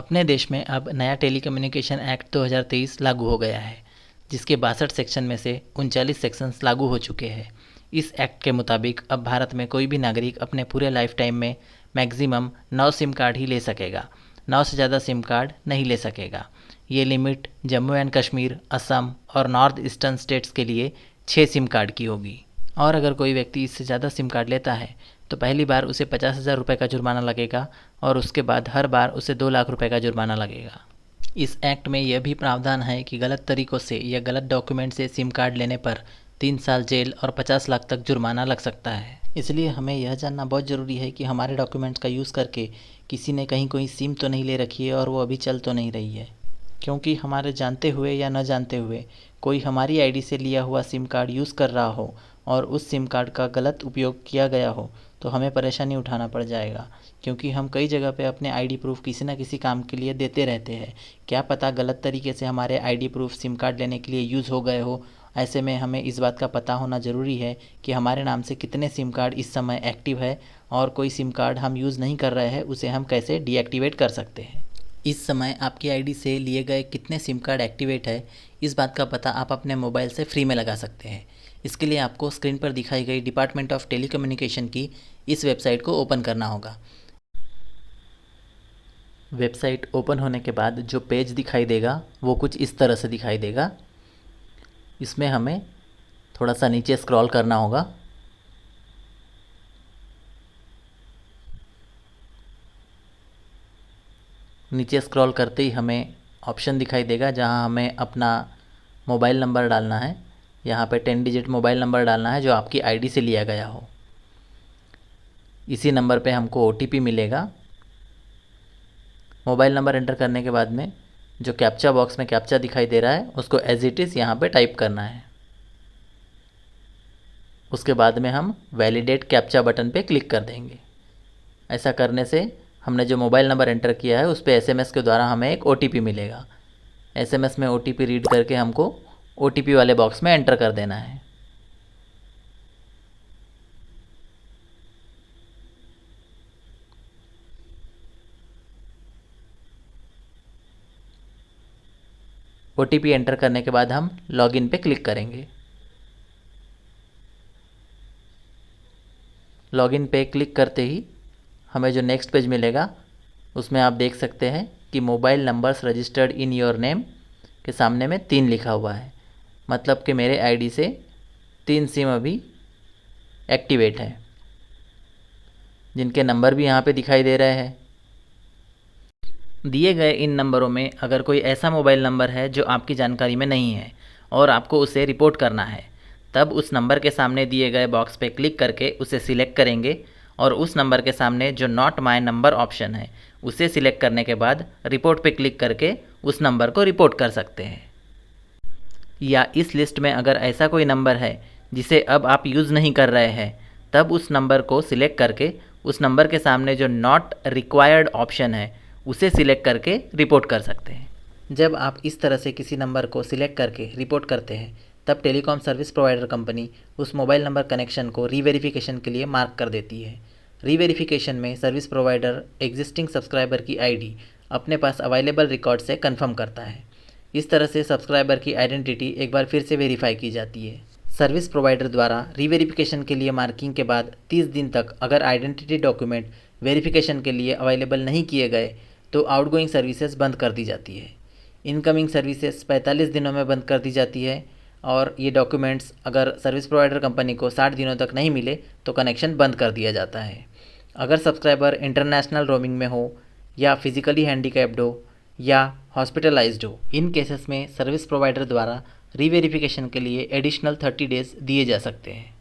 अपने देश में अब नया टेलीकम्युनिकेशन एक्ट 2023 लागू हो गया है, जिसके 62 सेक्शन में से 39 सेक्शंस लागू हो चुके हैं। इस एक्ट के मुताबिक अब भारत में कोई भी नागरिक अपने पूरे लाइफ टाइम में मैक्सिमम 9 सिम कार्ड ही ले सकेगा। 9 से ज़्यादा सिम कार्ड नहीं ले सकेगा। ये लिमिट जम्मू एंड कश्मीर, असम और नॉर्थ ईस्टर्न स्टेट्स के लिए 6 सिम कार्ड की होगी। और अगर कोई व्यक्ति इससे ज़्यादा सिम कार्ड लेता है तो पहली बार उसे 50,000 रुपये का जुर्माना लगेगा और उसके बाद हर बार उसे 2 लाख रुपए का जुर्माना लगेगा। इस एक्ट में यह भी प्रावधान है कि गलत तरीक़ों से या गलत डॉक्यूमेंट से सिम कार्ड लेने पर 3 साल जेल और 50 लाख तक जुर्माना लग सकता है। इसलिए हमें यह जानना बहुत ज़रूरी है कि हमारे डॉक्यूमेंट्स का यूज़ करके किसी ने कहीं कोई सिम तो नहीं ले रखी है और वो अभी चल तो नहीं रही है, क्योंकि हमारे जानते हुए या न जानते हुए कोई हमारी आईडी से लिया हुआ सिम कार्ड यूज़ कर रहा हो और उस सिम कार्ड का गलत उपयोग किया गया हो तो हमें परेशानी उठाना पड़ जाएगा, क्योंकि हम कई जगह पे अपने आईडी प्रूफ किसी न किसी काम के लिए देते रहते हैं। क्या पता गलत तरीके से हमारे आईडी प्रूफ सिम कार्ड लेने के लिए यूज़ हो गए हो। ऐसे में हमें इस बात का पता होना ज़रूरी है कि हमारे नाम से कितने सिम कार्ड इस समय एक्टिव है और कोई सिम कार्ड हम यूज़ नहीं कर रहे हैं उसे हम कैसे डीएक्टिवेट कर सकते हैं। इस समय आपकी आईडी से लिए गए कितने सिम कार्ड एक्टिवेट है, इस बात का पता आप अपने मोबाइल से फ्री में लगा सकते हैं। इसके लिए आपको स्क्रीन पर दिखाई गई डिपार्टमेंट ऑफ टेलीकम्युनिकेशन की इस वेबसाइट को ओपन करना होगा। वेबसाइट ओपन होने के बाद जो पेज दिखाई देगा वो कुछ इस तरह से दिखाई देगा। इसमें हमें थोड़ा सा नीचे स्क्रॉल करना होगा। नीचे स्क्रॉल करते ही हमें ऑप्शन दिखाई देगा जहां हमें अपना मोबाइल नंबर डालना है। यहाँ पे 10 डिजिट मोबाइल नंबर डालना है जो आपकी आईडी से लिया गया हो। इसी नंबर पे हमको ओटीपी मिलेगा। मोबाइल नंबर एंटर करने के बाद में जो कैप्चा बॉक्स में कैप्चा दिखाई दे रहा है उसको एज इट इज़ यहाँ पे टाइप करना है। उसके बाद में हम वैलिडेट कैप्चा बटन पे क्लिक कर देंगे। ऐसा करने से हमने जो मोबाइल नंबर एंटर किया है उस पर एसएमएस के द्वारा हमें एक ओटीपी मिलेगा। एसएमएस में ओटीपी रीड करके हमको ओटीपी वाले बॉक्स में एंटर कर देना है। ओटीपी एंटर करने के बाद हम लॉगिन पे क्लिक करेंगे। लॉगिन पे क्लिक करते ही हमें जो नेक्स्ट पेज मिलेगा उसमें आप देख सकते हैं कि mobile numbers registered in your name के सामने में 3 लिखा हुआ है। मतलब कि मेरे आईडी से 3 सिम अभी एक्टिवेट है, जिनके नंबर भी यहाँ पे दिखाई दे रहे हैं। दिए गए इन नंबरों में अगर कोई ऐसा मोबाइल नंबर है जो आपकी जानकारी में नहीं है और आपको उसे रिपोर्ट करना है, तब उस नंबर के सामने दिए गए बॉक्स पे क्लिक करके उसे सिलेक्ट करेंगे और उस नंबर के सामने जो नॉट माय नंबर ऑप्शन है उसे सिलेक्ट करने के बाद रिपोर्ट पे क्लिक करके उस नंबर को रिपोर्ट कर सकते हैं। या इस लिस्ट में अगर ऐसा कोई नंबर है जिसे अब आप यूज़ नहीं कर रहे हैं, तब उस नंबर को सिलेक्ट करके उस नंबर के सामने जो नॉट रिक्वायर्ड ऑप्शन है उसे सिलेक्ट करके रिपोर्ट कर सकते हैं। जब आप इस तरह से किसी नंबर को सिलेक्ट करके रिपोर्ट करते हैं तब टेलीकॉम सर्विस प्रोवाइडर कंपनी उस मोबाइल नंबर कनेक्शन को रीवेरिफिकेशन के लिए मार्क कर देती है। रीवेरिफिकेशन में सर्विस प्रोवाइडर एग्जिस्टिंग सब्सक्राइबर की आईडी अपने पास अवेलेबल रिकॉर्ड से कंफर्म करता है। इस तरह से सब्सक्राइबर की आइडेंटिटी एक बार फिर से वेरीफाई की जाती है। सर्विस प्रोवाइडर द्वारा रीवेरिफिकेशन के लिए मार्किंग के बाद 30 दिन तक अगर आइडेंटिटी डॉक्यूमेंट वेरिफिकेशन के लिए अवेलेबल नहीं किए गए तो आउटगोइंग सर्विसेज बंद कर दी जाती है। इनकमिंग सर्विसेज 45 दिनों में बंद कर दी जाती है और ये डॉक्यूमेंट्स अगर सर्विस प्रोवाइडर कंपनी को 60 दिनों तक नहीं मिले तो कनेक्शन बंद कर दिया जाता है। अगर सब्सक्राइबर इंटरनेशनल रोमिंग में हो या फिजिकली हैंडीकैप्ड हो या हॉस्पिटलाइज्ड हो, इन केसेस में सर्विस प्रोवाइडर द्वारा रीवेरिफिकेशन के लिए एडिशनल 30 डेज़ दिए जा सकते हैं।